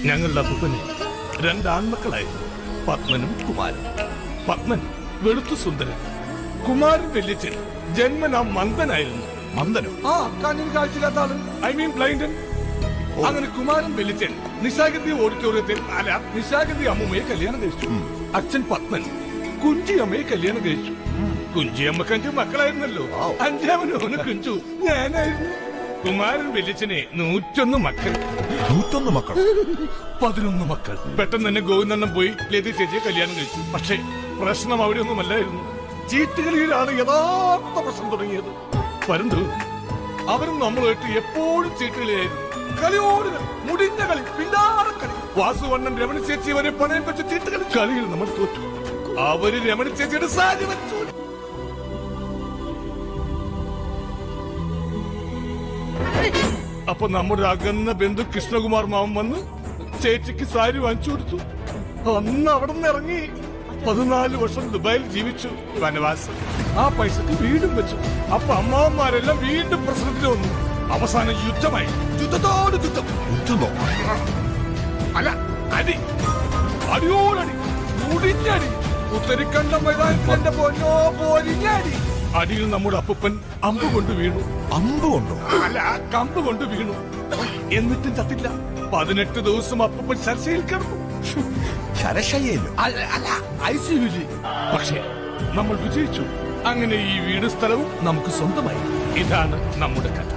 ഞങ്ങളുടെ അപ്പൂപ്പന് രണ്ടാൺമക്കളായിരുന്നു, പത്മനും കുമാരൻ. പത്മൻ വെളുത്തു സുന്ദരൻ, കുമാരൻ വെല്ലിച്ചൻ ജന്മനാ മന്ദനായിരുന്നു. മന്ദനോ? കണ്ണിന് കാഴ്ചയില്ലാത്ത ആള്, ഐ മീൻ ബ്ലൈൻഡൻ. അങ്ങനെ കുമാരൻ വെല്ലിച്ചൻ നിശാഗന്ധി ഓഡിറ്റോറിയത്തിൽ നിശാഗന്ധി അമ്മൂമ്മയെ കല്യാണം കഴിച്ചു. അച്ഛൻ പത്മൻ കുഞ്ചിയമ്മയെ കല്യാണം കഴിച്ചു. കുഞ്ചിയമ്മക്ക് 5 മക്കളായിരുന്നല്ലോ. 5ാമനോന് കുഞ്ചു ഞാനായിരുന്നു. കുമാരൻ വെല്ലിച്ചനെ 101 മക്കൾ. 101 മക്കൾ? 11 മക്കൾ. പെട്ടെന്ന് തന്നെ ഗോവിന്ദണ്ണം പോയി ലതി ചേച്ചിയെ കല്യാണം കഴിച്ചു. പക്ഷേ പ്രശ്നം അവിടെയൊന്നുമല്ലായിരുന്നു. ചീട്ടുകളിയിലാണ് യഥാർത്ഥ പ്രശ്നം തുടങ്ങിയത്. പരന്തു അവരും നമ്മളുമായിട്ട് എപ്പോഴും ചീട്ടുകളിയായിരുന്നു. കളിയോട് മുടിഞ്ഞ കളി, പിന്നാറക്കളി. വാസുവണ്ണൻ രമണി ചേച്ചി വരെ പണയം വെച്ച ചീട്ടുകളി. കളിയിൽ നമ്മൾ തോറ്റു. അവര് രമണി ചേച്ചിയുടെ സാരി വെച്ചു. അപ്പൊ നമ്മുടെ അകന്ന ബന്ധു കൃഷ്ണകുമാർ മാമൻ വന്ന് ചേച്ചിക്ക് സാരി വാങ്ങിച്ചു കൊടുത്തു. അന്ന് അവിടെ നിന്ന് ഇറങ്ങി 14 വർഷം ദുബായിൽ ജീവിച്ചു, വനവാസം. ആ പൈസക്ക് വീടും വെച്ചു. അപ്പൊ അമ്മാവന്മാരെല്ലാം വീണ്ടും പ്രശ്നത്തിൽ വന്നു. അവസാനം യുദ്ധമായി. യുദ്ധത്തോട് യുദ്ധം. യുദ്ധമോ? അല്ല, അടി. അടിയോടടി, മുടിഞ്ഞടി. ഉത്തരിക്കണ്ട മൈതാനത്തിൽ എന്റെ പൊന്നോ പോരിഞ്ഞടി. അടിയിൽ നമ്മുടെ അപ്പൂപ്പൻ അമ്പ് കൊണ്ട് വീണു. അമ്പ് കൊണ്ടോ? അല്ല, കമ്പ് കൊണ്ട് വീണു. എന്നിട്ടും ചത്തില്ല. 18 ദിവസം അപ്പൂപ്പൻ ശർശയിൽ കിടന്നു. ശരശയ്യയിലോ? അല്ല, ICUവിൽ. പക്ഷേ നമ്മൾ വിജയിച്ചു. അങ്ങനെ ഈ വീട് സ്ഥലവും നമുക്ക് സ്വന്തമായി. ഇതാണ് നമ്മുടെ കഥ.